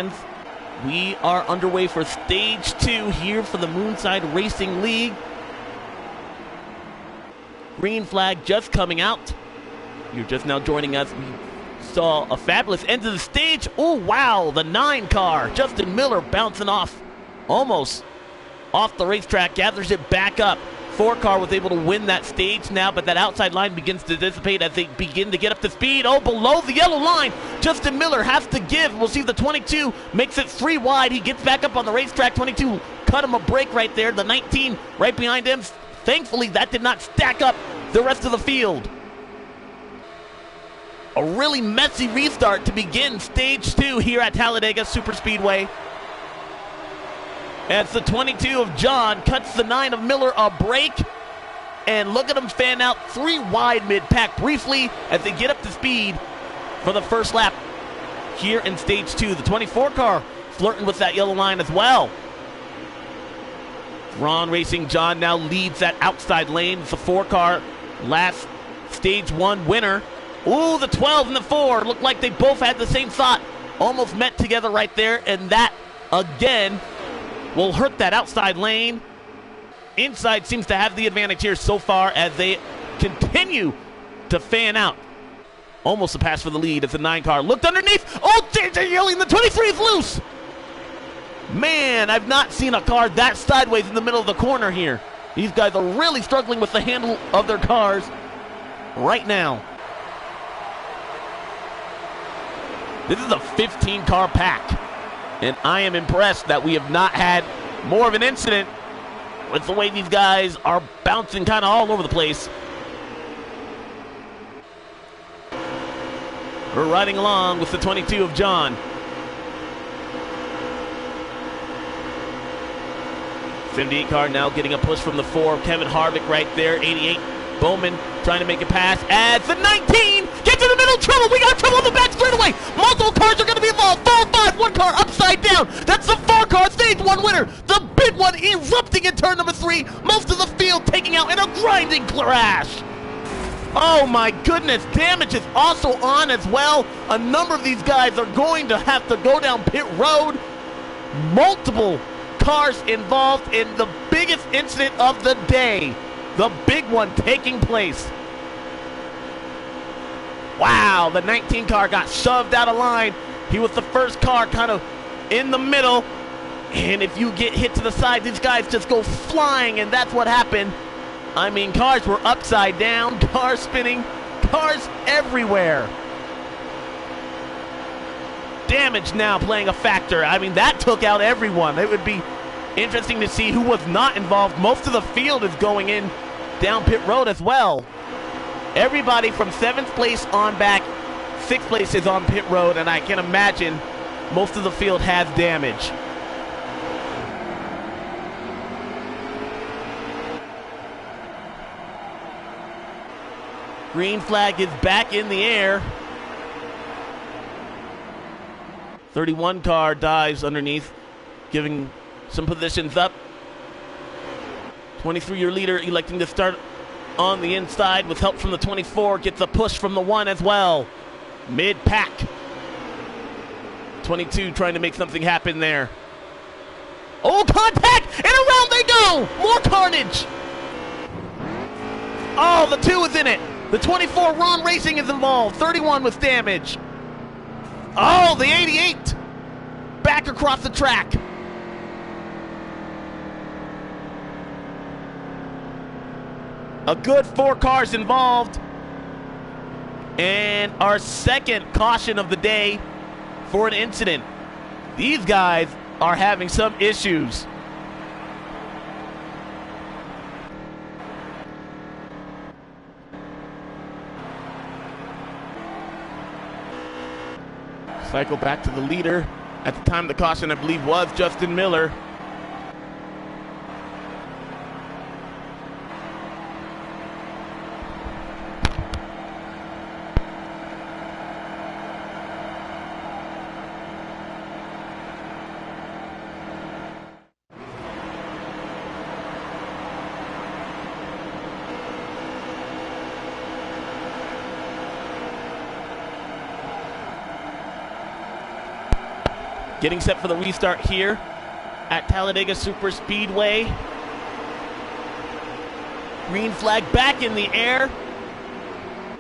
fans. We are underway for stage 2 here for the Moonshine Racing League. Green flag just coming out. You're just now joining us. We saw a fabulous end to the stage. Oh, wow, the 9 car. Justin Miller bouncing off, almost off the racetrack, gathers it back up. 4 car was able to win that stage now, but that outside line begins to dissipate as they begin to get up to speed. Oh, below the yellow line, Justin Miller has to give. We'll see the 22 makes it 3 wide. He gets back up on the racetrack. 22 cut him a break right there. The 19 right behind him. Thankfully, that did not stack up the rest of the field. A really messy restart to begin stage 2 here at Talladega Superspeedway. As the 22 of John cuts the 9 of Miller a break. And look at him fan out 3 wide mid-pack briefly as they get up to speed for the first lap here in stage 2. The 24 car flirting with that yellow line as well. Ron Racing John now leads that outside lane. It's the 4 car last stage 1 winner. Ooh, the 12 and the 4 look like they both had the same thought. Almost met together right there, and that again will hurt that outside lane. Inside seems to have the advantage here so far as they continue to fan out. Almost a pass for the lead as the 9 car looked underneath. Oh, JJ yelling, the 23 is loose. Man, I've not seen a car that sideways in the middle of the corner here. These guys are really struggling with the handle of their cars right now. This is a 15 car pack. And I am impressed that we have not had more of an incident with the way these guys are bouncing kind of all over the place. We're riding along with the 22 of John. 78 car now getting a push from the 4 of Kevin Harvick right there. 88 Bowman trying to make a pass as the 19 gets in the middle. Trouble. We got trouble on the back straightaway. Multiple cars are going to be involved. 4, 5, 1 car upside down. That's the 4 car stage 1 winner. The big one erupting in turn number 3. Most of the field taking out in a grinding crash. Oh my goodness, damage is also on as well. A number of these guys are going to have to go down pit road. Multiple cars involved in the biggest incident of the day. The big one taking place. Wow, the 19 car got shoved out of line. He was the first car kind of in the middle. And if you get hit to the side, these guys just go flying, and that's what happened. I mean, cars were upside down, cars spinning, cars everywhere. Damage now playing a factor. I mean, that took out everyone. It would be interesting to see who was not involved. Most of the field is going in down pit road as well. Everybody from 7th place on back, 6th place is on pit road, and I can imagine most of the field has damage. Green flag is back in the air. 31 car dives underneath, giving some positions up. 23-year leader electing to start on the inside with help from the 24. Gets a push from the 1 as well. Mid-pack. 22 trying to make something happen there. Oh, contact! And around they go! More carnage! Oh, the 2 is in it. The 24, Ron Racing, is involved. 31 with damage. Oh, the 88. Back across the track. A good 4 cars involved. And our second caution of the day for an incident. These guys are having some issues. Cycle back to the leader. At the time of the caution, I believe, was Justin Miller. Getting set for the restart here at Talladega Super Speedway. Green flag back in the air.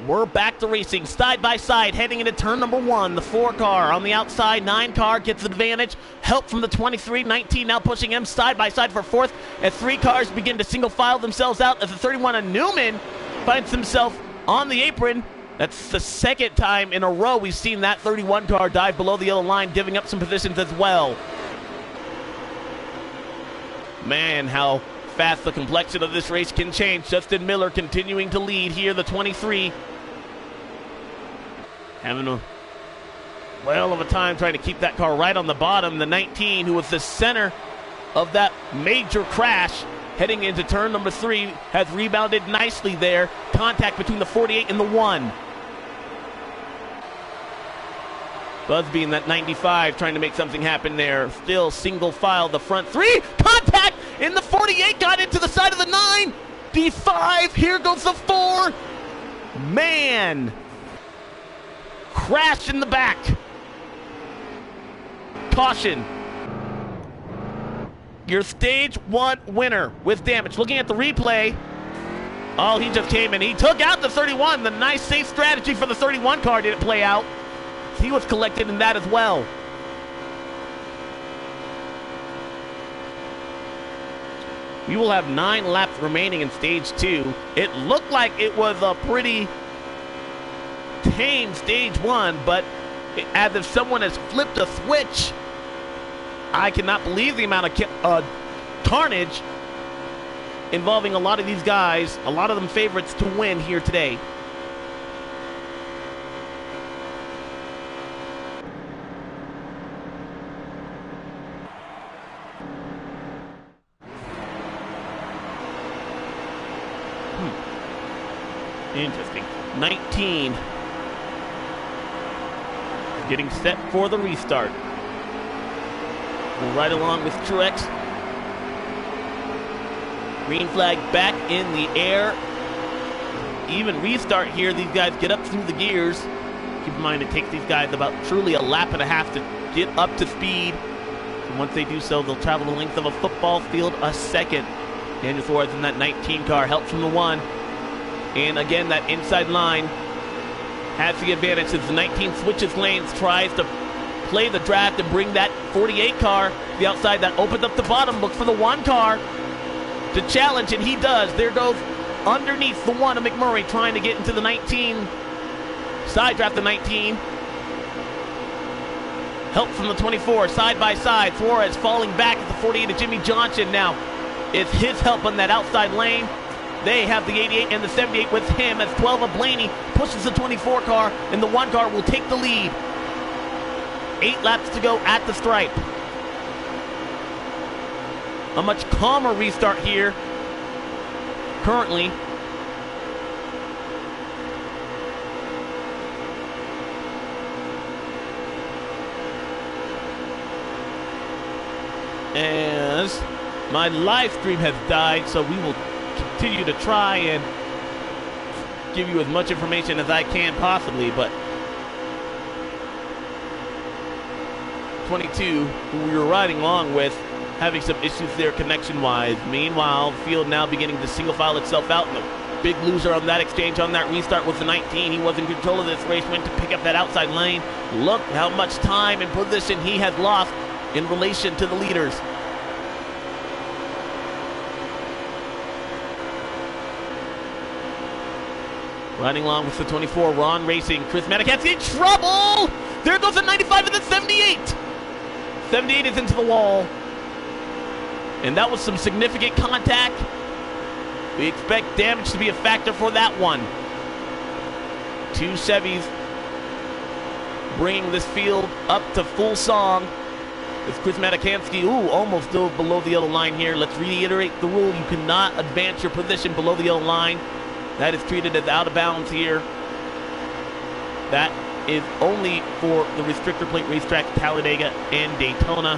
We're back to racing side by side, heading into turn number 1. The 4 car on the outside, 9 car gets advantage. Help from the 23, 19 now pushing him side by side for 4th as 3 cars begin to single file themselves out as the 31 and Newman finds himself on the apron. That's the 2nd time in a row we've seen that 31 car dive below the yellow line, giving up some positions as well. Man, how fast the complexion of this race can change. Justin Miller continuing to lead here, the 23. Having a whale of a time trying to keep that car right on the bottom. The 19, who was the center of that major crash, heading into turn number 3, has rebounded nicely there. Contact between the 48 and the 1. Busby in that 95 trying to make something happen there. Still single file the front 3. Contact in the 48, got into the side of the 9. D5, here goes the 4. Man. Crash in the back. Caution. Your stage 1 winner with damage. Looking at the replay. Oh, he just came in. He took out the 31. The nice safe strategy for the 31 car didn't play out. He was collected in that as well. We will have 9 laps remaining in stage 2. It looked like it was a pretty tame stage 1, but as if someone has flipped a switch. I cannot believe the amount of carnage involving a lot of these guys, a lot of them favorites to win here today. Interesting. 19 getting set for the restart. We'll ride along with Truex. Green flag back in the air. Even restart here, these guys get up through the gears. Keep in mind it takes these guys about truly a lap and a half to get up to speed. And once they do so, they'll travel the length of a football field a second. Daniel Suarez in that 19 car helps from the 1. And again, that inside line has the advantage as the 19 switches lanes, tries to play the draft and bring that 48 car to the outside. That opens up the bottom, look for the 1 car to challenge, and he does. There goes underneath the 1 of McMurray, trying to get into the 19. Side draft the 19. Help from the 24, side by side. Suarez falling back at the 48 of Jimmy Johnson now. It's his help on that outside lane. They have the 88 and the 78 with him as 12 of Blaney pushes the 24 car, and the 1 car will take the lead. 8 laps to go at the stripe. A much calmer restart here currently. As my live stream has died, so we will continue to try and give you as much information as I can possibly, but 22, who we were riding along with, having some issues there connection-wise. Meanwhile, the field now beginning to single file itself out, and the big loser on that exchange on that restart was the 19. He was in control of this race, went to pick up that outside lane. Look how much time and position he has lost in relation to the leaders. Riding along with the 24, Ron Racing. Chris Maddox in trouble! There goes the 95 and the 78! 78 is into the wall. And that was some significant contact. We expect damage to be a factor for that one. 2 Chevys bringing this field up to full song. It's Chris Matakansky, almost dove below the yellow line here. Let's reiterate the rule. You cannot advance your position below the yellow line. That is treated as out of bounds here. That is only for the restrictor plate racetrack, Talladega and Daytona.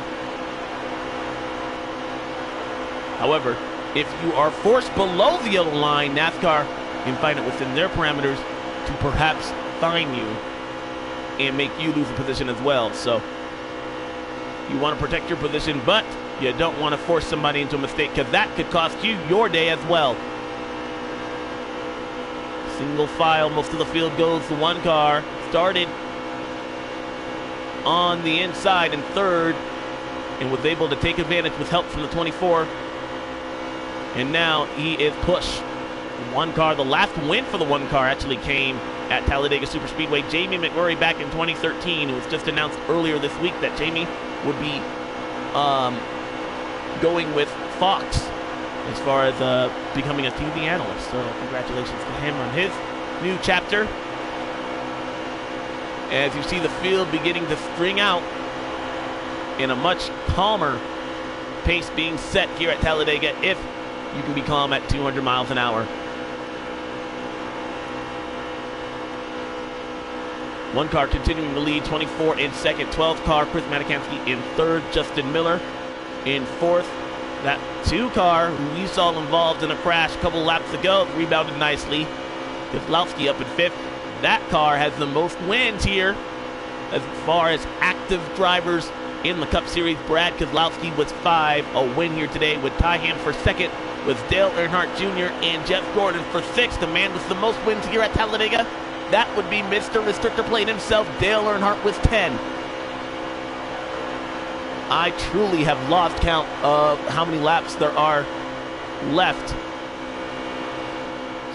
However, if you are forced below the yellow line, NASCAR can find it within their parameters to perhaps fine you and make you lose a position as well. So You want to protect your position, but you don't want to force somebody into a mistake because that could cost you your day as well. Single file, most of the field goes to one car. Started on the inside in third and was able to take advantage with help from the 24. And now he is pushed. One car, the last win for the one car actually came at Talladega Superspeedway. Jamie McMurray back in 2013. It was just announced earlier this week that Jamie would be going with Fox as far as becoming a TV analyst. So congratulations to him on his new chapter. As you see the field beginning to string out in a much calmer pace being set here at Talladega, if you can be calm at 200 miles an hour. One car continuing to lead, 24 in second, 12 car, Chris Matikansky in third, Justin Miller in fourth. That two car, who we saw involved in a crash a couple laps ago, rebounded nicely. Kozlowski up in fifth. That car has the most wins here as far as active drivers in the Cup Series. Brad Kozlowski was 5. A win here today with Ty Ham for second, with Dale Earnhardt Jr. and Jeff Gordon for sixth. The man with the most wins here at Talladega, that would be Mr. Restrictor Plate himself, Dale Earnhardt with 10. I truly have lost count of how many laps there are left.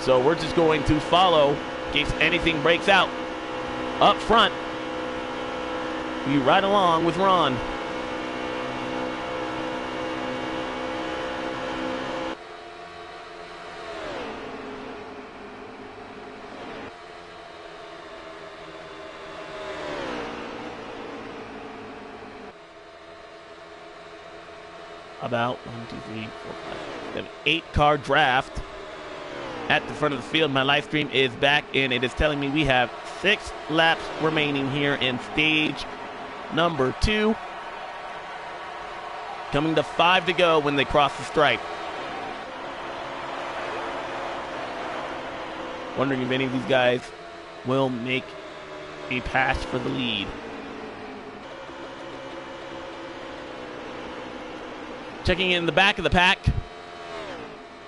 So we're just going to follow in case anything breaks out. Up front, we ride along with Ron. About 1, 2, 3, 4, 5, 7, 8 car draft at the front of the field. My live stream is back, and it is telling me we have 6 laps remaining here in stage number 2. Coming to 5 to go when they cross the stripe. Wondering if any of these guys will make a pass for the lead. Checking in the back of the pack, a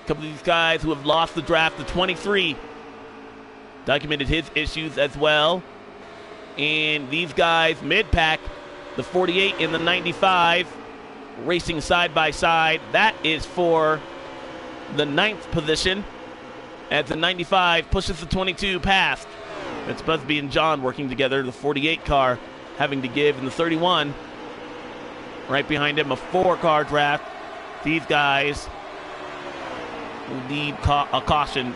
couple of these guys who have lost the draft. The 23 documented his issues as well. And these guys mid-pack, the 48 and the 95, racing side by side. That is for the 9th position as the 95 pushes the 22 past. That's Busby and John working together. The 48 car having to give, and the 31 right behind him, a 4-car draft. These guys will need a caution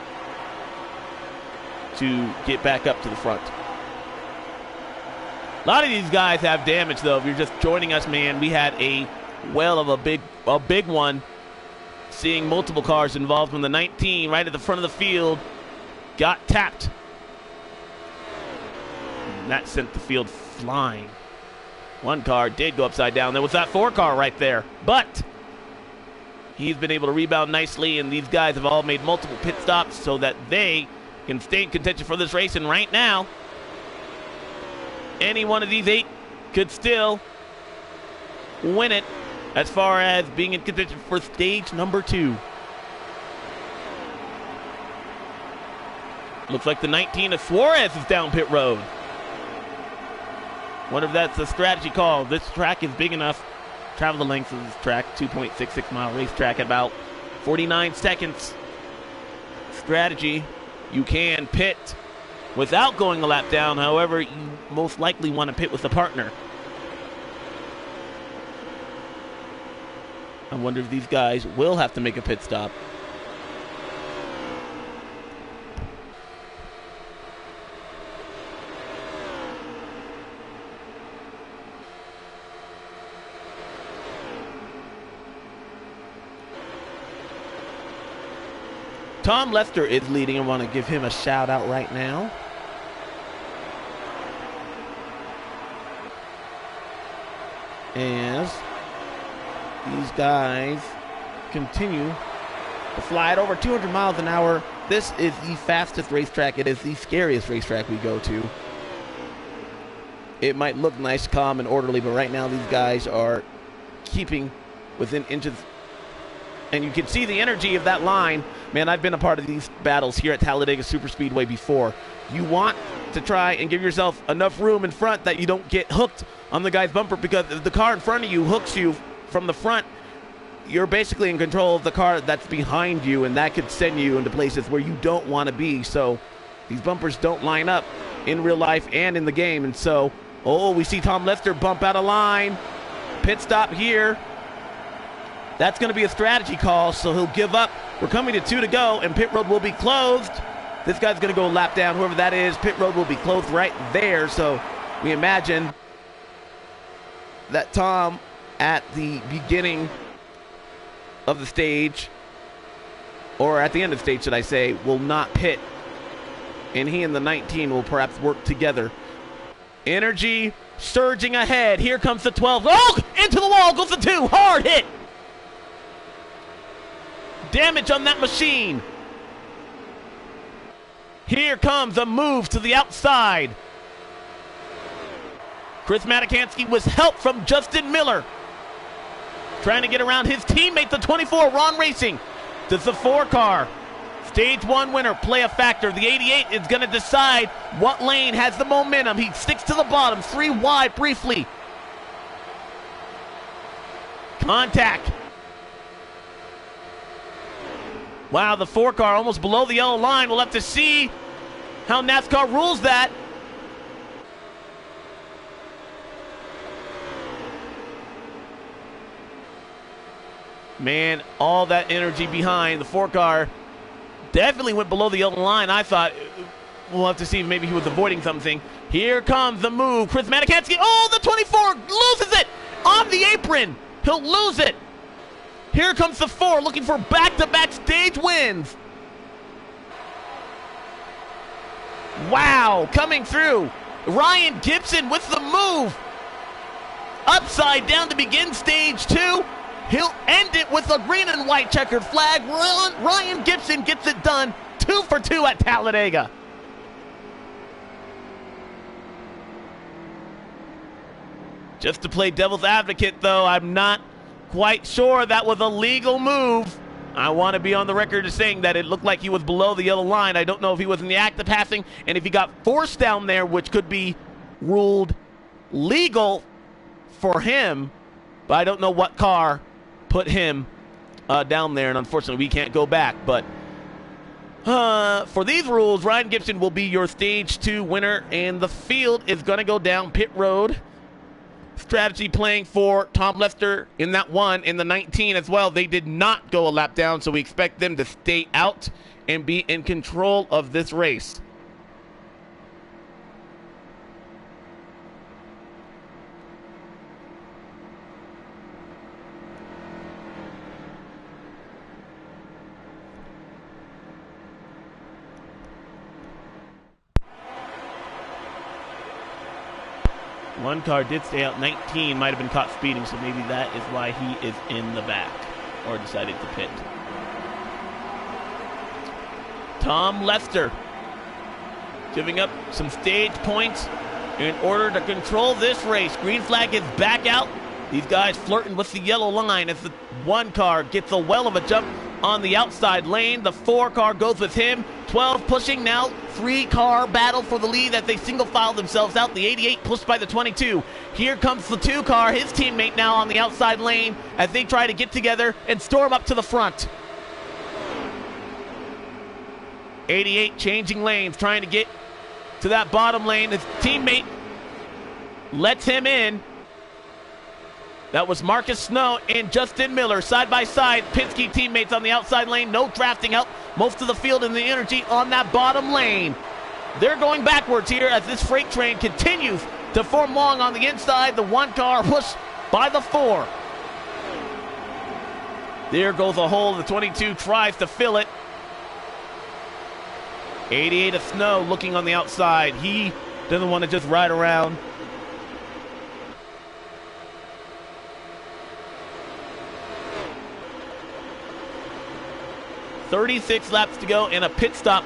to get back up to the front. A lot of these guys have damage, though. If you're just joining us, man, we had a big one, seeing multiple cars involved when the 19 right at the front of the field got tapped. And that sent the field flying. One car did go upside down. There was that 4-car right there. But he's been able to rebound nicely, and these guys have all made multiple pit stops so that they can stay in contention for this race. And right now, any one of these 8 could still win it as far as being in contention for stage number 2. Looks like the 19 of Suarez is down pit road. Wonder if that's a strategy call. This track is big enough. Travel the length of this track, 2.66 mile racetrack, at about 49 seconds. Strategy, you can pit without going a lap down. However, you most likely want to pit with a partner. I wonder if these guys will have to make a pit stop. Tom Lester is leading. I want to give him a shout out right now. As these guys continue to fly at over 200 miles an hour. This is the fastest racetrack. It is the scariest racetrack we go to. it might look nice, calm, and orderly, but right now these guys are keeping within inches. And you can see the energy of that line. Man, I've been a part of these battles here at Talladega Superspeedway before. You want to try and give yourself enough room in front that you don't get hooked on the guy's bumper, because if the car in front of you hooks you from the front, you're basically in control of the car that's behind you, and that could send you into places where you don't want to be. So these bumpers don't line up in real life and in the game. And so, we see Tom Lester bump out of line. Pit stop here. That's going to be a strategy call, so he'll give up. We're coming to 2 to go, and pit road will be closed. This guy's going to go lap down, whoever that is. Pit road will be closed right there. So we imagine that Tom, at the beginning of the stage, or at the end of the stage, should I say, will not pit. And he and the 19 will perhaps work together. Energy surging ahead. Here comes the 12. Oh, into the wall goes the 2. Hard hit. Damage on that machine. Here comes a move to the outside. Chris Matikansky was helped from Justin Miller, trying to get around his teammate, the 24, Ron Racing. Does the 4 car, stage 1 winner, play a factor? The 88 is going to decide what lane has the momentum. He sticks to the bottom, 3 wide briefly. Contact. Wow, the 4 car almost below the yellow line. We'll have to see how NASCAR rules that. Man, all that energy behind. The 4 car definitely went below the yellow line. I thought we'll have to see if maybe he was avoiding something. Here comes the move. Chris Matikansky. Oh, the 24 loses it on the apron. He'll lose it. Here comes the 4 looking for back-to-back stage wins. Wow, coming through. Ryan Gibson with the move. Upside down to begin stage 2. He'll end it with a green and white checkered flag. Ryan Gibson gets it done. 2 for 2 at Talladega. Just to play devil's advocate, though, I'm not quite sure that was a legal move. I want to be on the record as saying that it looked like he was below the yellow line. I don't know if he was in the act of passing, and if he got forced down there, which could be ruled legal for him, but I don't know what car put him down there, and unfortunately we can't go back. But for these rules, Ryan Gibson will be your stage 2 winner, and the field is going to go down pit road. Strategy playing for Tom Lester in that one, in the 19 as well. They did not go a lap down, so we expect them to stay out and be in control of this race. One car did stay out. 19 might have been caught speeding, so maybe that is why he is in the back, or decided to pit. Tom Lester giving up some stage points in order to control this race. Green flag is back out. These guys flirting with the yellow line as the 1 car gets a well of a jump on the outside lane. The 4 car goes with him. 12 pushing now. 3 car battle for the lead as they single file themselves out. The 88 pushed by the 22. Here comes the 2 car, his teammate now on the outside lane as they try to get together and storm up to the front. 88 changing lanes, trying to get to that bottom lane. His teammate lets him in. That was Marcus Snow and Justin Miller side by side. Penske teammates on the outside lane. No drafting help. Most of the field and the energy on that bottom lane. They're going backwards here as this freight train continues to form long on the inside. The 1 car pushed by the 4. There goes a hole. The 22 tries to fill it. 88 of Snow looking on the outside. He doesn't want to just ride around. 36 laps to go, and a pit stop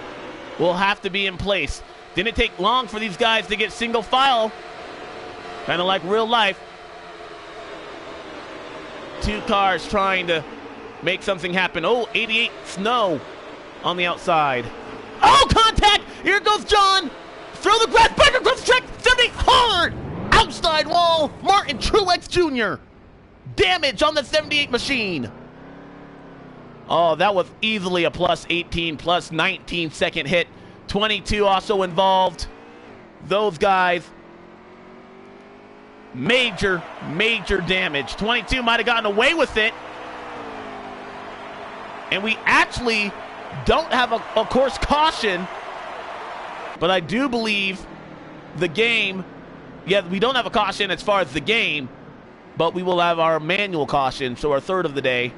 will have to be in place. Didn't take long for these guys to get single file. Kind of like real life. Two cars trying to make something happen. Oh, 88 Snow on the outside. Oh, contact! Here goes John. Throw the grass back across the track. 78 hard. Outside wall. Martin Truex Jr. Damage on the 78 machine. Oh, that was easily a plus 18, plus 19 second hit. 22 also involved. Those guys, major damage. 22 might have gotten away with it. And we actually don't have a course caution. But I do believe the game, yeah, we don't have a caution as far as the game, but we will have our manual caution, so our third of the day.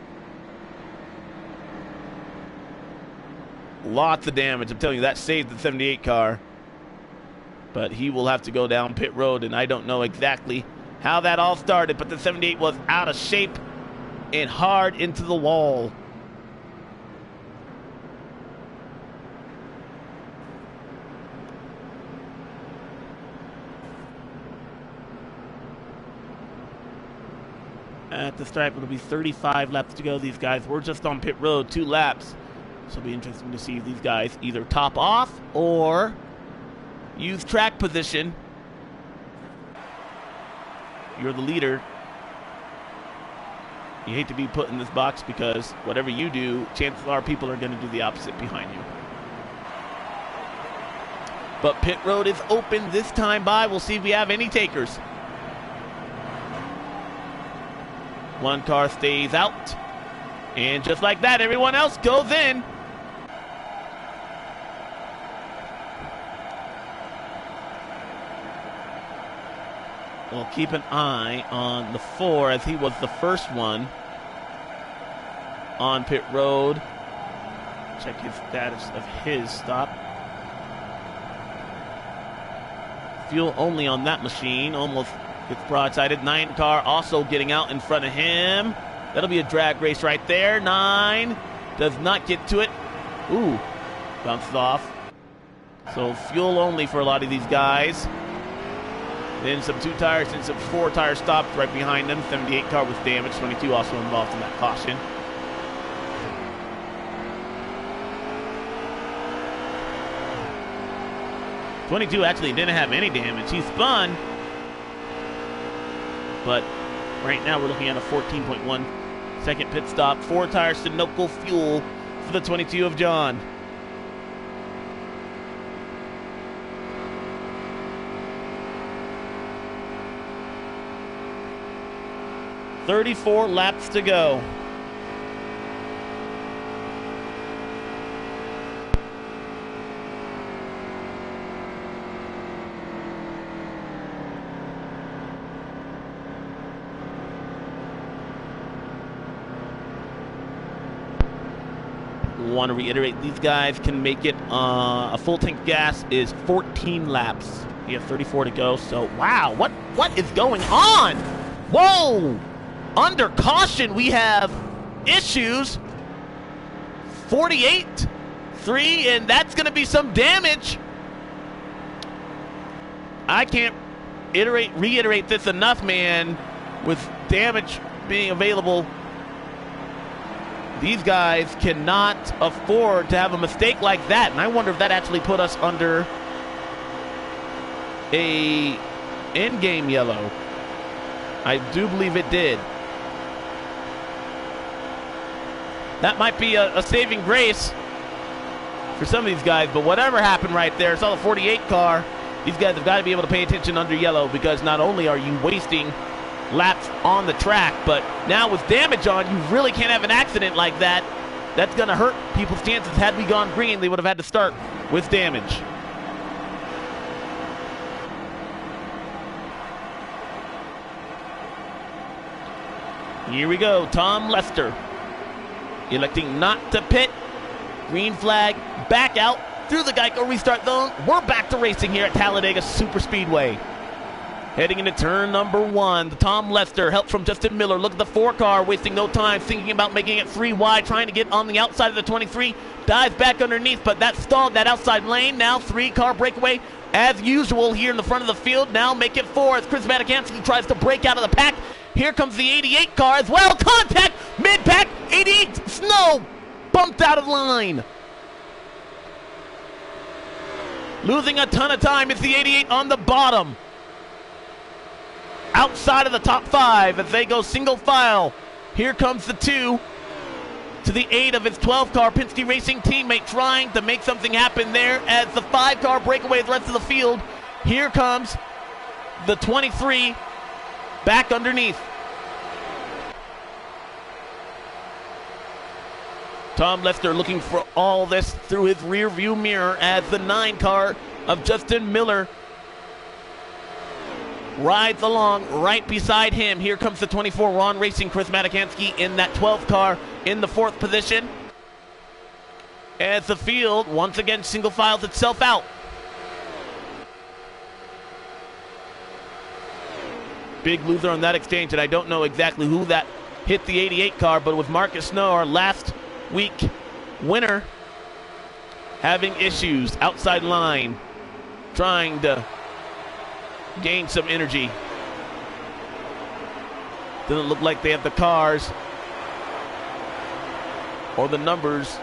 Lots of damage. I'm telling you, that saved the 78 car. But he will have to go down pit road, and I don't know exactly how that all started, but the 78 was out of shape and hard into the wall. At the stripe, it'll be 35 laps to go. These guys were just on pit road, 2 laps. So it'll be interesting to see if these guys either top off or use track position. You're the leader. You hate to be put in this box because whatever you do, chances are people are going to do the opposite behind you. But pit road is open this time by. We'll see if we have any takers. One car stays out. And just like that, everyone else goes in. We'll keep an eye on the 4 as he was the first one on pit road. Check his status of his stop. Fuel only on that machine. Almost gets broadsided. 9 car also getting out in front of him. That'll be a drag race right there. 9 does not get to it. Ooh, bounces off. So fuel only for a lot of these guys. Then some 2 tires and some 4 tire stops right behind them. 78 car was damaged. 22 also involved in that caution. '22 actually didn't have any damage. He spun. But right now we're looking at a 14.1 second pit stop. 4 tires Sunoco fuel for the 22 of John. $34 laps to go. Want to reiterate, these guys can make it. A full tank gas is 14 laps. You have 34 to go. So wow, what is going on? Whoa! Under caution, we have issues. 48, 3, and that's going to be some damage. I can't reiterate this enough, man. With damage being available, these guys cannot afford to have a mistake like that. And I wonder if that actually put us under a in-game yellow. I do believe it did. That might be a saving grace for some of these guys, but whatever happened right there, it's all the 48 car. These guys have got to be able to pay attention under yellow, because not only are you wasting laps on the track, but now with damage on, you really can't have an accident like that. That's going to hurt people's chances. Had we gone green, they would have had to start with damage. Here we go. Tom Lester electing not to pit. Green flag, back out through the Geico restart zone. We're back to racing here at Talladega Superspeedway. Heading into turn number 1, the Tom Lester, help from Justin Miller. Look at the 4 car, wasting no time, thinking about making it 3 wide, trying to get on the outside of the 23. Dives back underneath, but that stalled that outside lane. Now 3 car breakaway as usual here in the front of the field. Now make it 4 as Chris Matakansky tries to break out of the pack. Here comes the 88 car as well. Contact mid-pack. 88 Snow bumped out of line. Losing a ton of time. It's the 88 on the bottom. Outside of the top 5 as they go single file. Here comes the 2 to the 8 of his 12 car Penske Racing teammate, trying to make something happen there as the 5 car breakaway the rest of the field. Here comes the 23 back underneath. Tom Lester looking for all this through his rear view mirror as the 9 car of Justin Miller rides along right beside him. Here comes the 24 Ron Racing Chris Matakansky in that 12 car in the 4th position. As the field once again single files itself out. Big loser on that exchange, and I don't know exactly who that hit the 88 car, but with Marcus Snow, our last week winner, having issues outside line, trying to gain some energy. Doesn't look like they have the cars or the numbers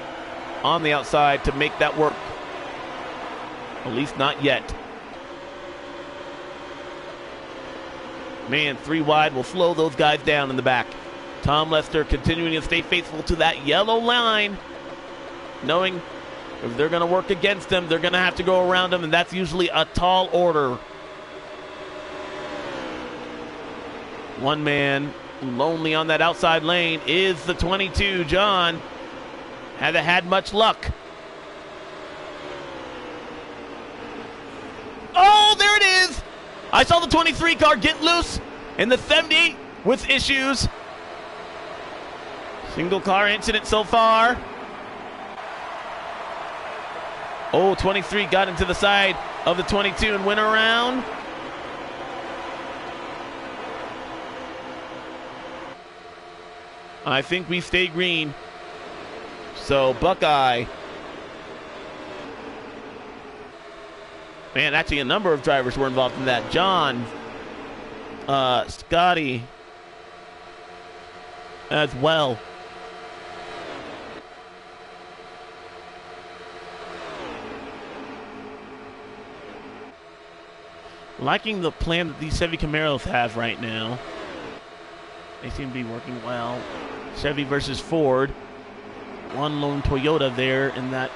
on the outside to make that work. At least not yet. Man, 3 wide will slow those guys down in the back. Tom Lester continuing to stay faithful to that yellow line, knowing if they're going to work against them, they're going to have to go around them, and that's usually a tall order. One man lonely on that outside lane is the 22, John. Hasn't had much luck. Oh, there it is! I saw the 23 car get loose, and the 78 with issues. Single car incident so far. Oh, 23 got into the side of the 22 and went around. I think we stay green. So Buckeye. Man, actually a number of drivers were involved in that. John, Scotty as well. Liking the plan that these Chevy Camaros have right now. They seem to be working well. Chevy versus Ford. One lone Toyota there in that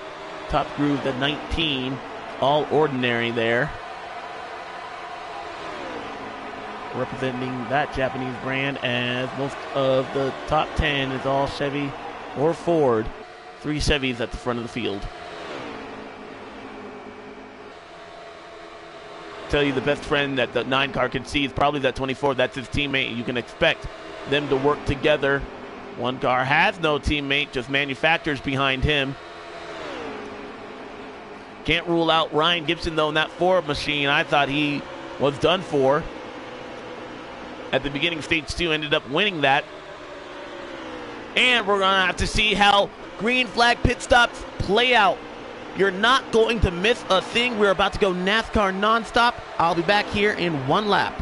top groove, the 19. All ordinary there. Representing that Japanese brand, as most of the top 10 is all Chevy or Ford. 3 Chevys at the front of the field. Tell you the best friend that the 9 car can see is probably that 24. That's his teammate. You can expect them to work together. 1 car has no teammate, just manufacturers behind him. Can't rule out Ryan Gibson, though, in that Ford machine. I thought he was done for. At the beginning of stage 2, ended up winning that. And we're going to have to see how green flag pit stops play out. You're not going to miss a thing. We're about to go NASCAR nonstop. I'll be back here in 1 lap.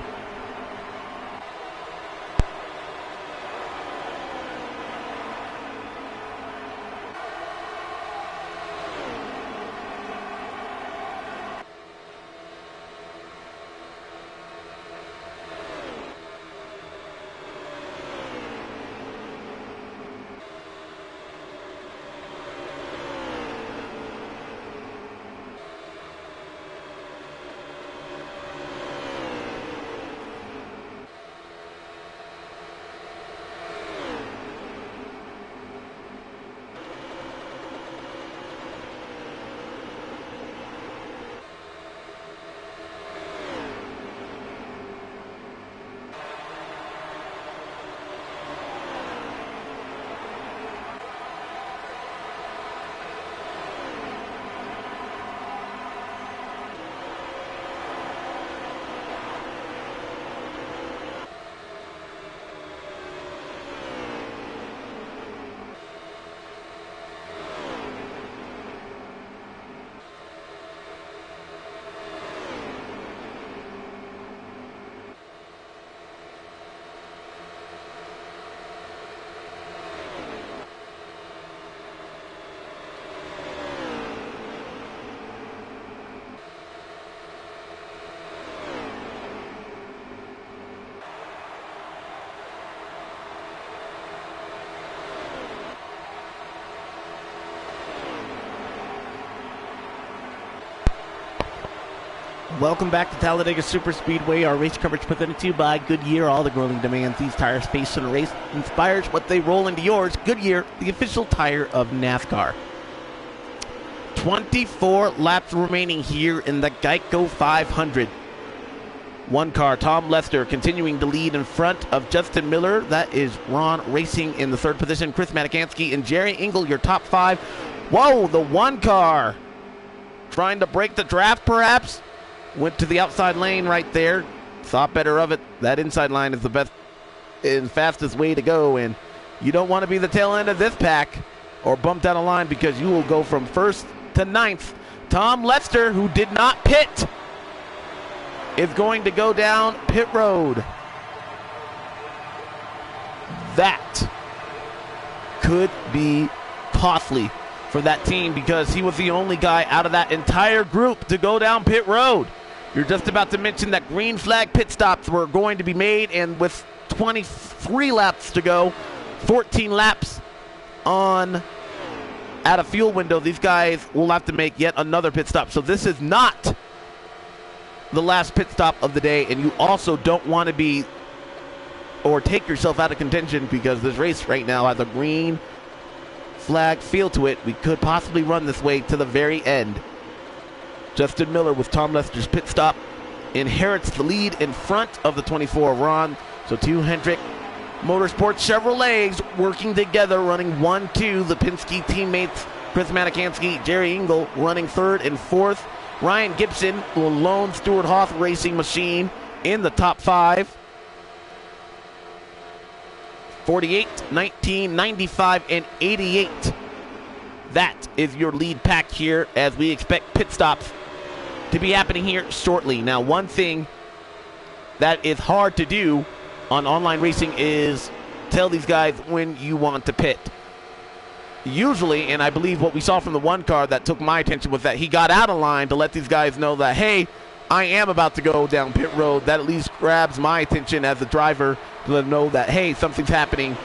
Welcome back to Talladega Super Speedway. Our race coverage presented to you by Goodyear. All the growing demands these tires face in a race inspires what they roll into yours. Goodyear, the official tire of NASCAR. 24 laps remaining here in the Geico 500. One car, Tom Lester, continuing to lead in front of Justin Miller. That is Ron Racing in the third position. Chris Matikansky and Jerry Engel, your top five. Whoa, the one car trying to break the draft perhaps. Went to the outside lane right there. Thought better of it. That inside line is the best and fastest way to go, and you don't want to be the tail end of this pack or bumped out of line because you will go from first to ninth. Tom Lester, who did not pit, is going to go down pit road. That could be costly for that team because he was the only guy out of that entire group to go down pit road. You're just about to mention that green flag pit stops were going to be made, and with 23 laps to go, 14 laps on at a fuel window, these guys will have to make yet another pit stop. So this is not the last pit stop of the day, and you also don't want to be or take yourself out of contention because this race right now has a green flag feel to it. We could possibly run this way to the very end. Justin Miller with Tom Lester's pit stop inherits the lead in front of the 24 Ron. So two Hendrick Motorsports Chevrolets working together, running 1-2. The Penske teammates, Chris Matikansky, Jerry Engel running third and fourth. Ryan Gibson, the lone Stuart Hoth racing machine, in the top five. 48, 19, 95, and 88. That is your lead pack here as we expect pit stops to be happening here shortly. Now, one thing that is hard to do on online racing is tell these guys when you want to pit. Usually, and I believe what we saw from the one car that took my attention was that he got out of line to let these guys know that, hey, I am about to go down pit road. That at least grabs my attention as a driver to let them know that, hey, something's happening.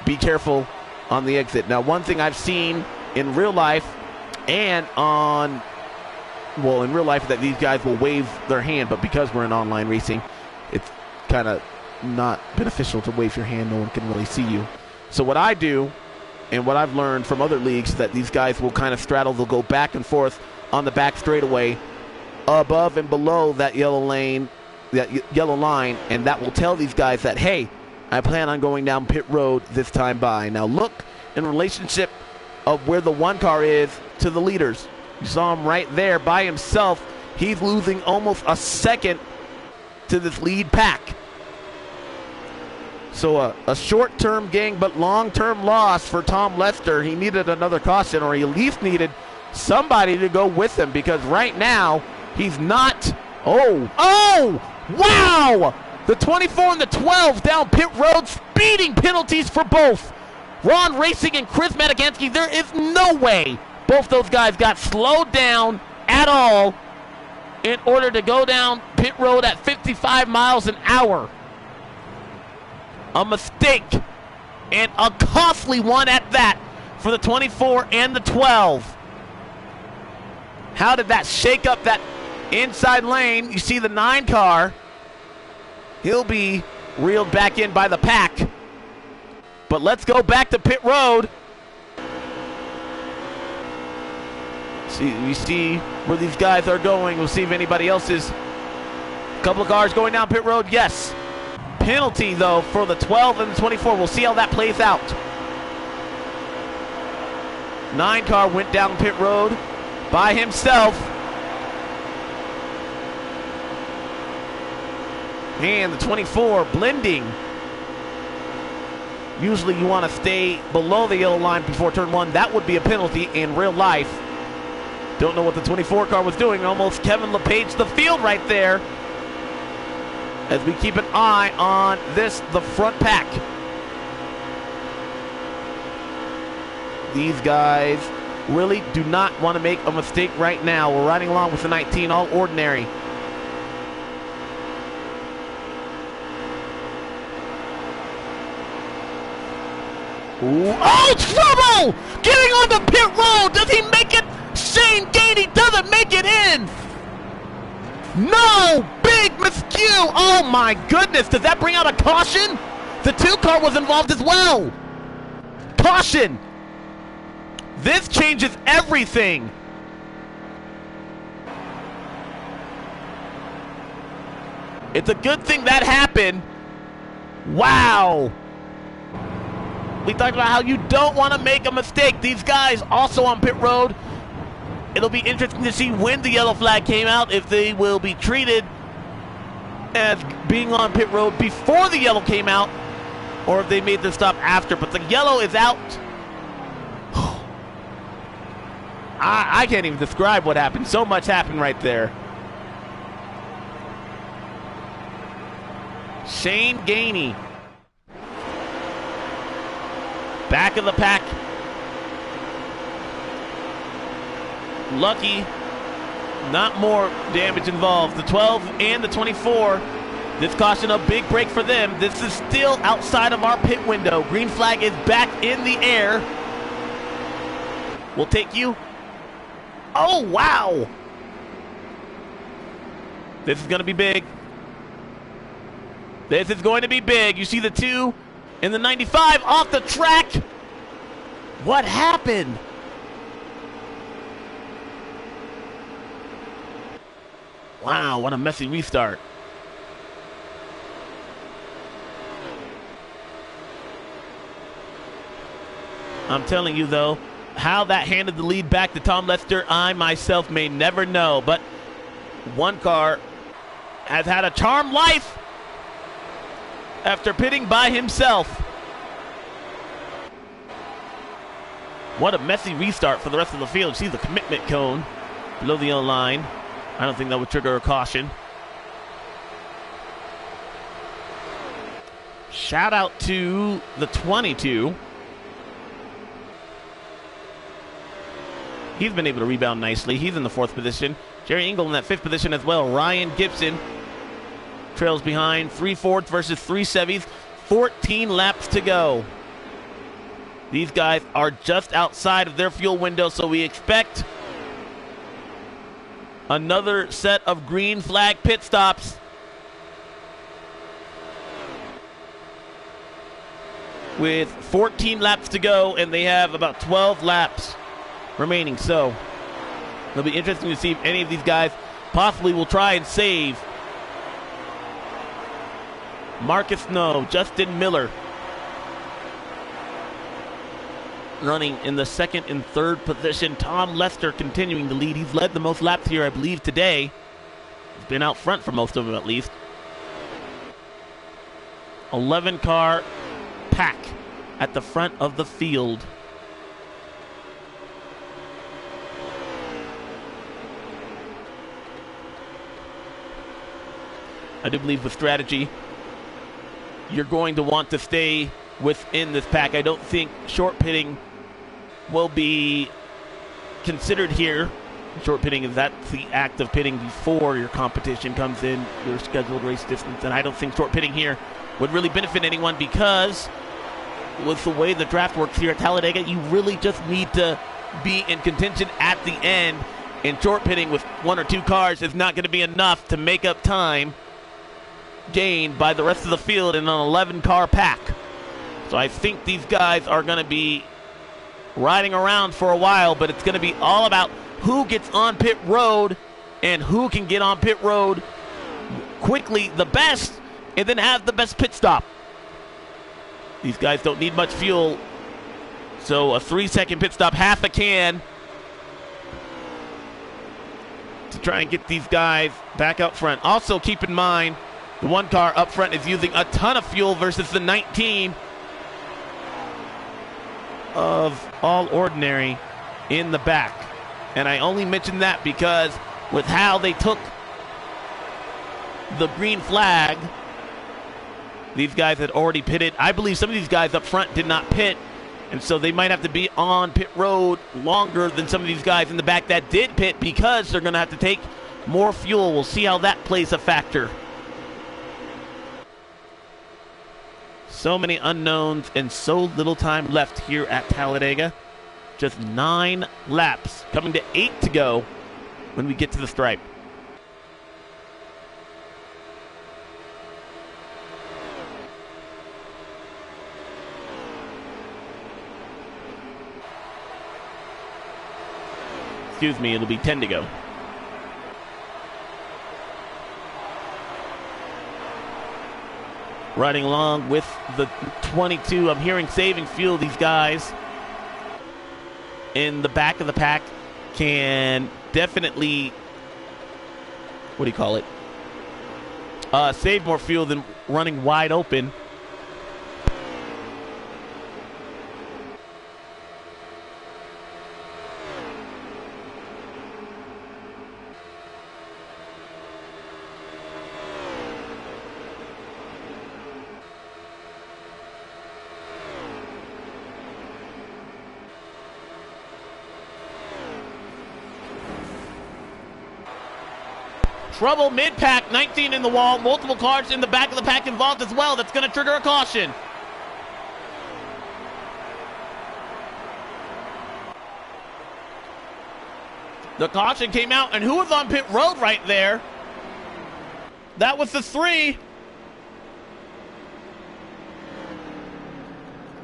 Be careful on the exit. Now, one thing I've seen in real life and in real life that these guys will wave their hand, but because we're in online racing, it's kind of not beneficial to wave your hand. No one can really see you. So what I do, and what I've learned from other leagues, that these guys will kind of straddle. They'll go back and forth on the back straightaway above and below that yellow lane, that yellow line, and that will tell these guys that, hey, I plan on going down pit road this time by. Now look in relationship of where the one car is to the leaders. You saw him right there by himself. He's losing almost a second to this lead pack. So a short-term gain but long-term loss for Tom Lester. He needed another caution, or he at least needed somebody to go with him, because right now he's not. Oh, wow! The 24 and the 12 down pit road, speeding penalties for both Ron Racing and Chris Matikansky. There is no way both those guys got slowed down at all in order to go down pit road at 55 miles an hour. A mistake, and a costly one at that, for the 24 and the 12. How did that shake up that inside lane? You see the 9 car. He'll be reeled back in by the pack. But let's go back to pit road. We see where these guys are going. We'll see if anybody else is. A couple of cars going down pit road, yes. Penalty, though, for the 12 and the 24. We'll see how that plays out. 9 car went down pit road by himself. And the 24 blending. Usually you want to stay below the yellow line before turn 1. That would be a penalty in real life. Don't know what the 24 car was doing. Almost Kevin LePage the field right there. As we keep an eye on this, the front pack. These guys really do not want to make a mistake right now. We're riding along with the 19, all ordinary. Ooh. Oh, trouble! Getting on the pit road. Does he make it? Shane Gainey doesn't make it in. No! Big miscue! Oh my goodness! Does that bring out a caution? The 2 car was involved as well! Caution! This changes everything! It's a good thing that happened. Wow! We talked about how you don't want to make a mistake. These guys also on pit road. It'll be interesting to see when the yellow flag came out, if they will be treated as being on pit road before the yellow came out, or if they made the stop after. But the yellow is out. I can't even describe what happened. So much happened right there. Shane Gainey, back of the pack. Lucky, not more damage involved. The 12 and the 24. This caution a big break for them. This is still outside of our pit window. Green flag is back in the air. We'll take you. Oh, wow. This is going to be big. This is going to be big. You see the 2 and the 95 off the track. What happened? Wow, what a messy restart. I'm telling you, though, how that handed the lead back to Tom Lester, I myself may never know. But 1 car has had a charmed life after pitting by himself. What a messy restart for the rest of the field. See the commitment cone below the yellow line. I don't think that would trigger a caution. Shout out to the 22. He's been able to rebound nicely. He's in the 4th position. Jerry Engel in that 5th position as well. Ryan Gibson trails behind. 3 Fords versus 3 Chevys. 14 laps to go. These guys are just outside of their fuel window, so we expect another set of green flag pit stops. With 14 laps to go, and they have about 12 laps remaining. So it'll be interesting to see if any of these guys possibly will try and save. Marcus No, Justin Miller running in the 2nd and 3rd position. Tom Lester continuing to lead. He's led the most laps here, I believe, today. He's been out front for most of them, at least. 11-car pack at the front of the field. I do believe with strategy, you're going to want to stay within this pack. I don't think short pitting will be considered here. Short pitting is that's the act of pitting before your competition comes in, your scheduled race distance. And I don't think short pitting here would really benefit anyone, because with the way the draft works here at Talladega, you really just need to be in contention at the end. And short pitting with 1 or 2 cars is not going to be enough to make up time gained by the rest of the field in an 11-car pack. So I think these guys are going to be riding around for a while, but it's going to be all about who gets on pit road and who can get on pit road quickly the best and then have the best pit stop. These guys don't need much fuel, so a 3-second pit stop, half a can, to try and get these guys back out front. Also keep in mind, the 1 car up front is using a ton of fuel versus the 19 of All Ordinary in the back. And I only mention that because with how they took the green flag, these guys had already pitted. I believe some of these guys up front did not pit, and so they might have to be on pit road longer than some of these guys in the back that did pit, because they're going to have to take more fuel. We'll see how that plays a factor. So many unknowns and so little time left here at Talladega. Just 9 laps, coming to 8 to go when we get to the stripe. Excuse me, it'll be 10 to go. Riding along with the 22. I'm hearing saving fuel. These guys in the back of the pack can definitely, what do you call it? Save more fuel than running wide open. Trouble mid-pack, 19 in the wall, multiple cars in the back of the pack involved as well. That's going to trigger a caution. The caution came out, and who was on pit road right there? That was the 3.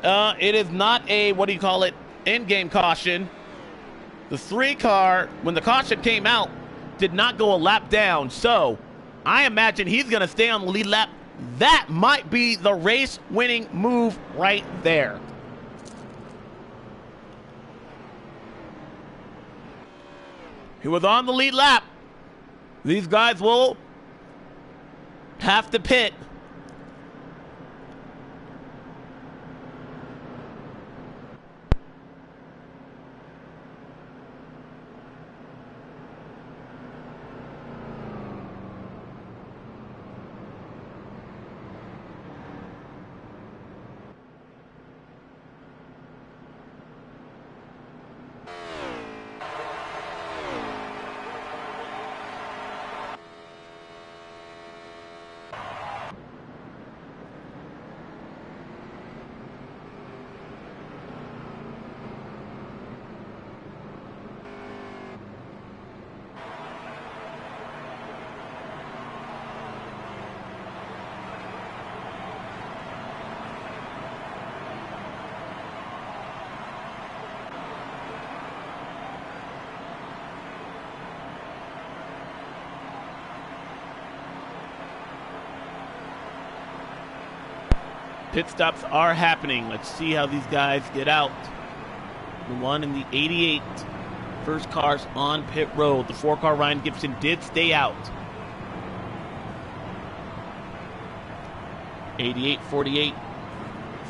It is not a, what do you call it, in-game caution. The 3 car, when the caution came out, did not go a lap down, so I imagine he's going to stay on the lead lap. That might be the race-winning move right there. He was on the lead lap. These guys will have to pit. Pit stops are happening. Let's see how these guys get out. The 1 and the 88. First cars on pit road. The 4-car Ryan Gibson did stay out. 88, 48.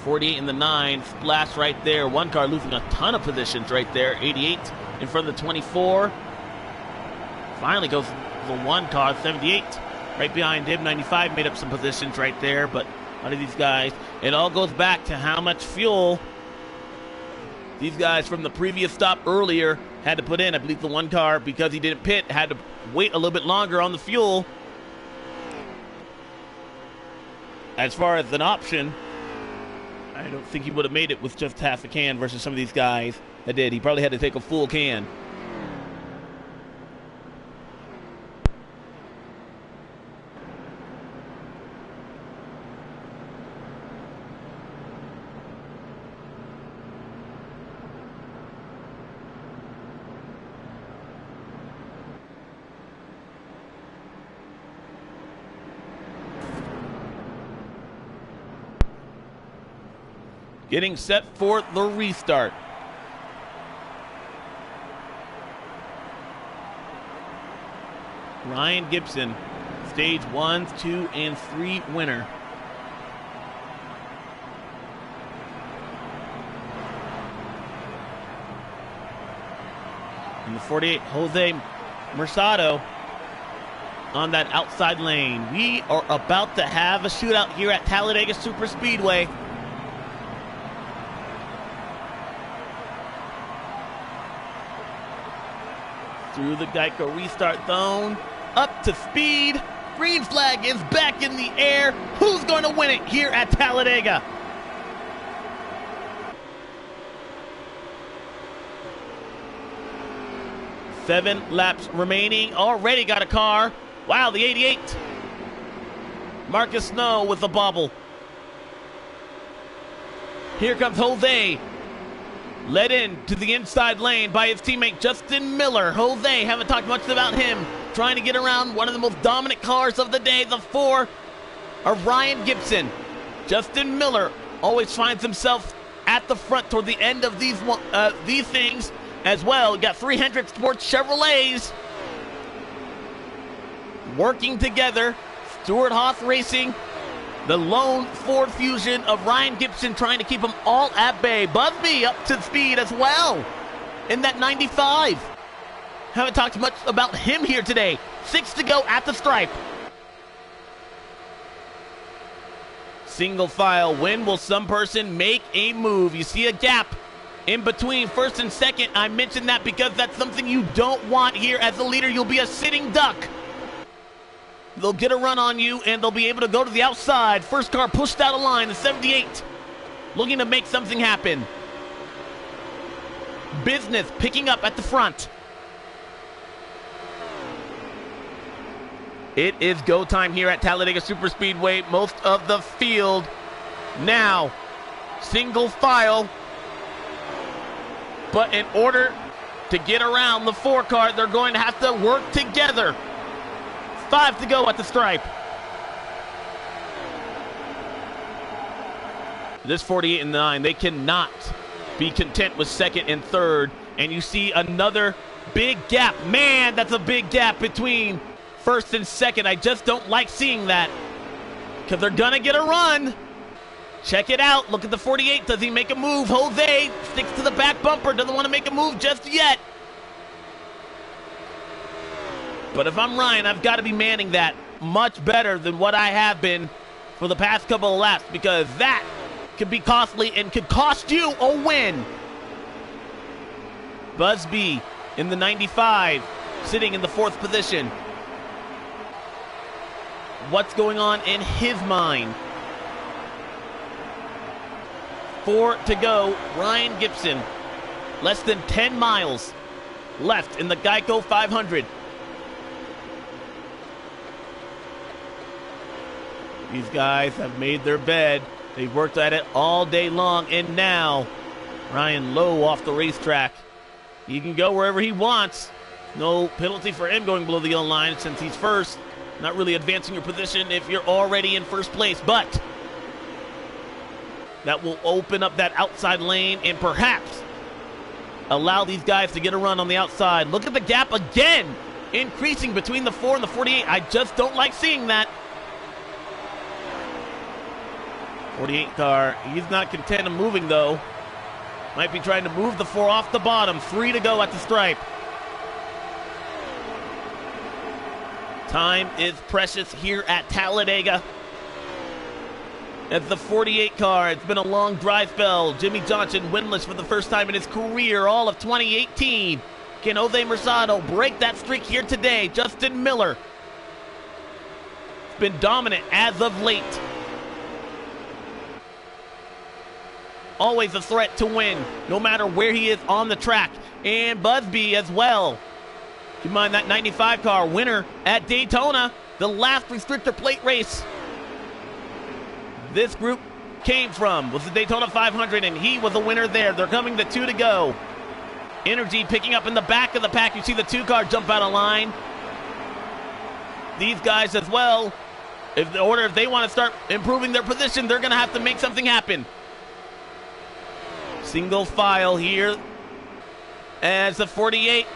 48 in the 9. Splash right there. 1 car losing a ton of positions right there. 88 in front of the 24. Finally goes the 1 car. 78 right behind him. 95 made up some positions right there, but out of these guys, it all goes back to how much fuel these guys from the previous stop earlier had to put in. I believe the 1 car, because he didn't pit, had to wait a little bit longer on the fuel. As far as an option, I don't think he would have made it with just half a can versus some of these guys that did. He probably had to take a full can. Getting set for the restart. Ryan Gibson, stage 1, 2, and 3 winner. In the 48, Jose Mercado on that outside lane. We are about to have a shootout here at Talladega Super Speedway. Through the Geico restart zone, up to speed. Green flag is back in the air. Who's going to win it here at Talladega? Seven laps remaining. Already got a car. Wow, the 88. Marcus Snow with the bobble. Here comes Jose. Led in to the inside lane by his teammate Justin Miller. Jose, haven't talked much about him. Trying to get around one of the most dominant cars of the day, the 4 of Ryan Gibson. Justin Miller always finds himself at the front toward the end of these things as well. You got 3 Hendrick Sports Chevrolets working together. Stuart Haas Racing, the lone Ford Fusion of Ryan Gibson, trying to keep them all at bay. Busby up to speed as well in that 95. Haven't talked much about him here today. 6 to go at the stripe. Single file. When will some person make a move? You see a gap in between first and second. I mentioned that because that's something you don't want here as a leader. You'll be a sitting duck. They'll get a run on you, and they'll be able to go to the outside. First car pushed out of line, the 78, looking to make something happen. Business picking up at the front. It is go time here at Talladega Superspeedway. Most of the field now single file. But in order to get around the 4 car, they're going to have to work together. 5 to go at the stripe. This 48 and 9, they cannot be content with second and third. And you see another big gap. Man, that's a big gap between first and second. I just don't like seeing that because they're going to get a run. Check it out. Look at the 48. Does he make a move? Jose sticks to the back bumper. Doesn't want to make a move just yet. But if I'm Ryan, I've got to be manning that much better than what I have been for the past couple of laps, because that could be costly and could cost you a win. Busby in the 95, sitting in the 4th position. What's going on in his mind? 4 to go. Ryan Gibson, less than 10 miles left in the Geico 500. These guys have made their bed. They've worked at it all day long, and now Ryan low off the racetrack. He can go wherever he wants. No penalty for him going below the yellow line since he's first. Not really advancing your position if you're already in first place, but that will open up that outside lane and perhaps allow these guys to get a run on the outside. Look at the gap again, increasing between the 4 and the 48. I just don't like seeing that. 48 car, he's not content of moving though. Might be trying to move the 4 off the bottom. 3 to go at the stripe. Time is precious here at Talladega. As the 48 car, it's been a long dry spell. Jimmy Johnson winless for the first time in his career, all of 2018. Can Jose Mercado break that streak here today? Justin Miller has been dominant as of late. Always a threat to win, no matter where he is on the track. And Busby as well. Keep in mind that 95 car winner at Daytona, the last restrictor plate race this group came from was the Daytona 500, and he was a winner there. They're coming to 2 to go. Energy picking up in the back of the pack. You see the 2 car jump out of line. These guys as well, if they want to start improving their position, they're going to have to make something happen. Single file here as the 48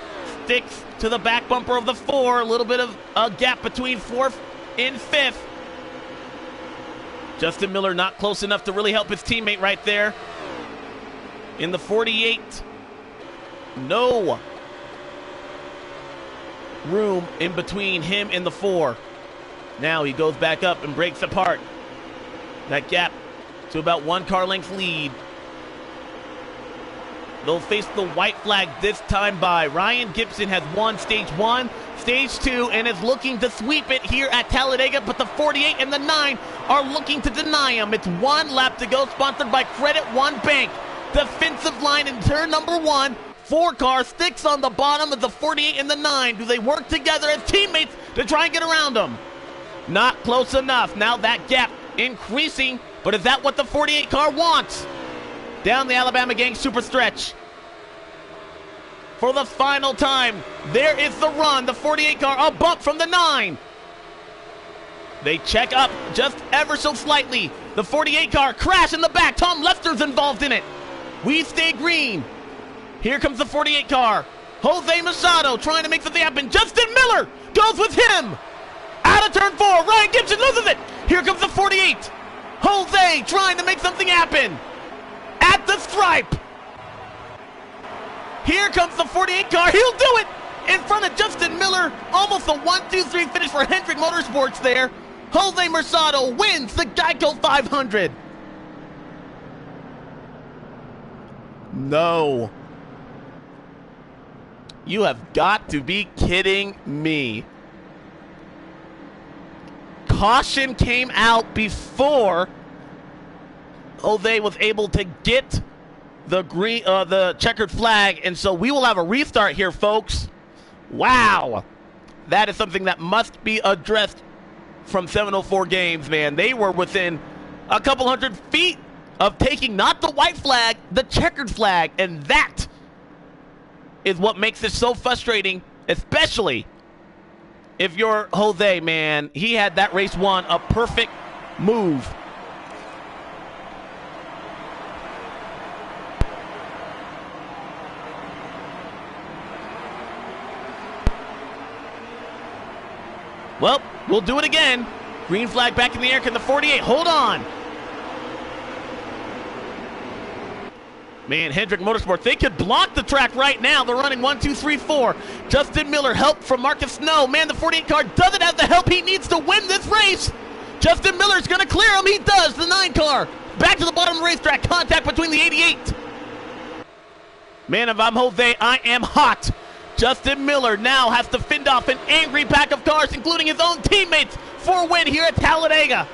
sticks to the back bumper of the 4. A little bit of a gap between 4th and 5th. Justin Miller not close enough to really help his teammate right there. In the 48, no room in between him and the 4. Now he goes back up and breaks apart that gap to about 1 car length lead. They'll face the white flag this time by. Ryan Gibson has won Stage 1, Stage 2, and is looking to sweep it here at Talladega, but the 48 and the 9 are looking to deny him. It's 1 lap to go, sponsored by Credit One Bank. Defensive line in turn number 1. 4 car sticks on the bottom of the 48 and the 9. Do they work together as teammates to try and get around them? Not close enough. Now that gap increasing, but is that what the 48 car wants? Down the Alabama Gang super stretch. for the final time. There is the run. The 48 car, a bump from the 9. They check up just ever so slightly. The 48 car crash in the back. Tom Lester's involved in it. We stay green. Here comes the 48 car. Jose Machado trying to make something happen. Justin Miller goes with him. Out of turn 4. Ryan Gibson loses it. Here comes the 48. Jose trying to make something happen. At the stripe. Here comes the 48 car. He'll do it in front of Justin Miller. Almost a 1-2-3 finish for Hendrick Motorsports there. Jose Machado wins the Geico 500. No. You have got to be kidding me. Caution came out before Jose was able to get the checkered flag, and so we will have a restart here, folks. Wow. That is something that must be addressed from 704 Games, man. They were within a couple hundred feet of taking not the white flag, the checkered flag, and that is what makes this so frustrating, especially if you're Jose, man. He had that race won, a perfect move. Well, we'll do it again. Green flag back in the air. Can the 48 hold on? Man, Hendrick Motorsports, they could block the track right now. They're running 1, 2, 3, 4. Justin Miller, help from Marcus Snow. Man, the 48 car doesn't have the help he needs to win this race. Justin Miller's going to clear him. He does. The 9 car back to the bottom of the racetrack. Contact between the 88. Man, if I'm Jose, I am hot. Justin Miller now has to fend off an angry pack of cars, including his own teammates, for a win here at Talladega.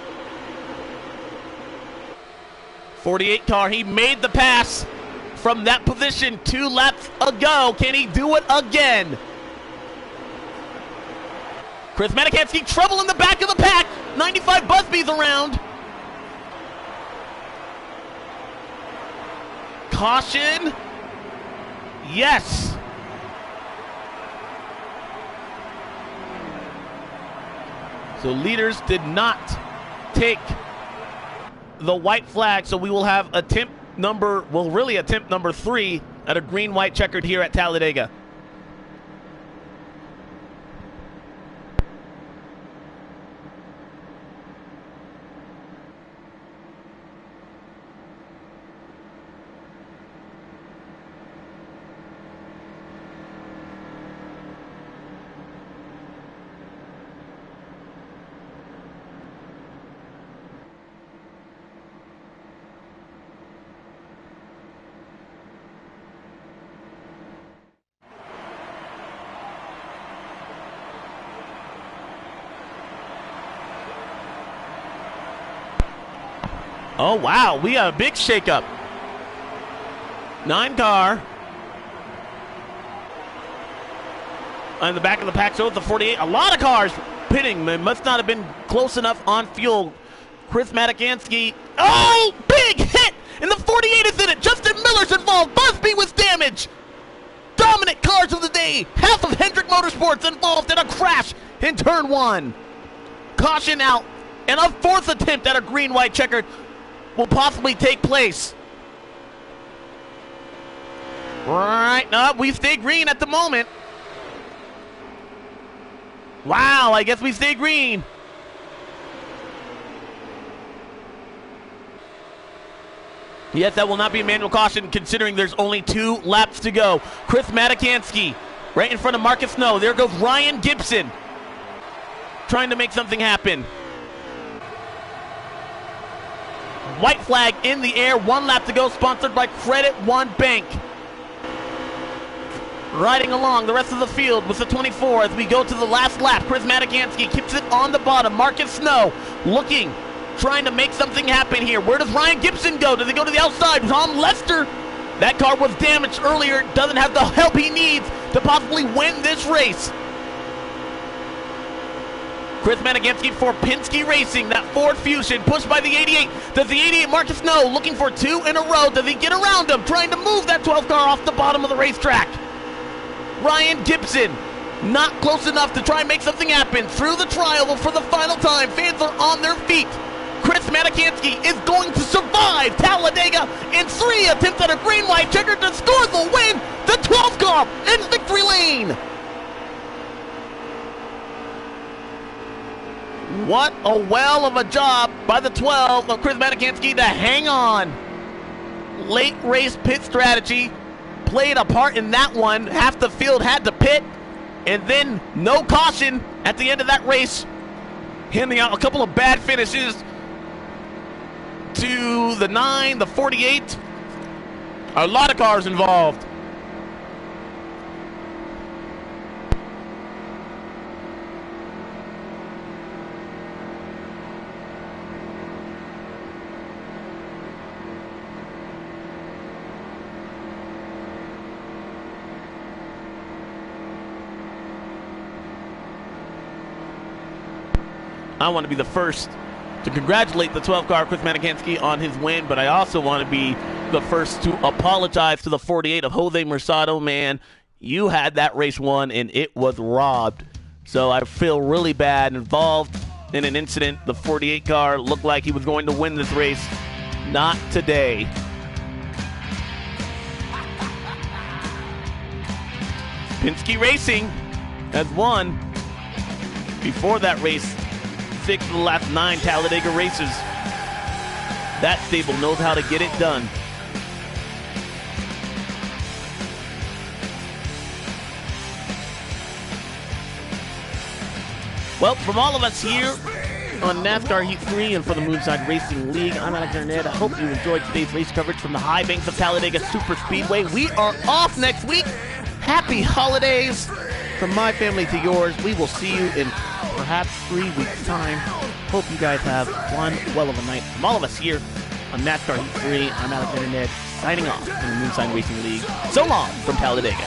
48 car, he made the pass from that position 2 laps ago. Can he do it again? Chris Matikansky, trouble in the back of the pack. 95 Busby's around. Caution. Yes. So leaders did not take the white flag, so we will have attempt number 3 at a green-white checkered here at Talladega. Oh, wow. We have a big shakeup. 9 car. On the back of the pack, so it's the 48. A lot of cars pitting. They must not have been close enough on fuel. Chris Matikansky. Oh, big hit! And the 48 is in it. Justin Miller's involved. Busby was damaged. Dominant cars of the day. Half of Hendrick Motorsports involved in a crash in turn 1. Caution out. And a 4th attempt at a green-white checkered will possibly take place. Right now, we stay green at the moment. Wow, I guess we stay green. Yes, that will not be a manual caution considering there's only 2 laps to go. Chris Matikansky right in front of Marcus Snow. There goes Ryan Gibson trying to make something happen. White flag in the air, 1 lap to go, sponsored by Credit One Bank. Riding along the rest of the field with the 24 as we go to the last lap. Chris Matikansky keeps it on the bottom. Marcus Snow looking, trying to make something happen here. Where does Ryan Gibson go? Does he go to the outside? Tom Lester, that car was damaged earlier, doesn't have the help he needs to possibly win this race. Chris Matikansky for Penske Racing, that Ford Fusion pushed by the 88. Does the 88 Marcus Snow looking for 2 in a row? Does he get around him, trying to move that 12 car off the bottom of the racetrack? Ryan Gibson, not close enough to try and make something happen. Through the trial for the final time, fans are on their feet. Chris Matakansky is going to survive Talladega in 3 attempts at a green-white checker to score the win. The 12th car in victory lane. What a well of a job by the 12 of Chris Matakansky to hang on. Late race pit strategy played a part in that one. Half the field had to pit, and then no caution at the end of that race, handing out a couple of bad finishes to the 9, the 48. A lot of cars involved. I want to be the first to congratulate the 12 car Chris Matakansky on his win, but I also want to be the first to apologize to the 48 of Jose Mercado. Man, you had that race won and it was robbed. So I feel really bad. Involved in an incident. The 48 car looked like he was going to win this race. Not today. Penske Racing has won before that race 6 of the last 9 Talladega races. That stable knows how to get it done. Well, from all of us here on NASCAR Heat 3 and for the Moonshine Racing League, I'm Alexander Ned. I hope you enjoyed today's race coverage from the high banks of Talladega Super Speedway. We are off next week. Happy holidays from my family to yours. We will see you in perhaps 3 weeks' time. Hope you guys have one well of a night. From all of us here on NASCAR Heat 3, I'm Alexander Ned, signing off from the Moonshine Racing League. So long from Talladega.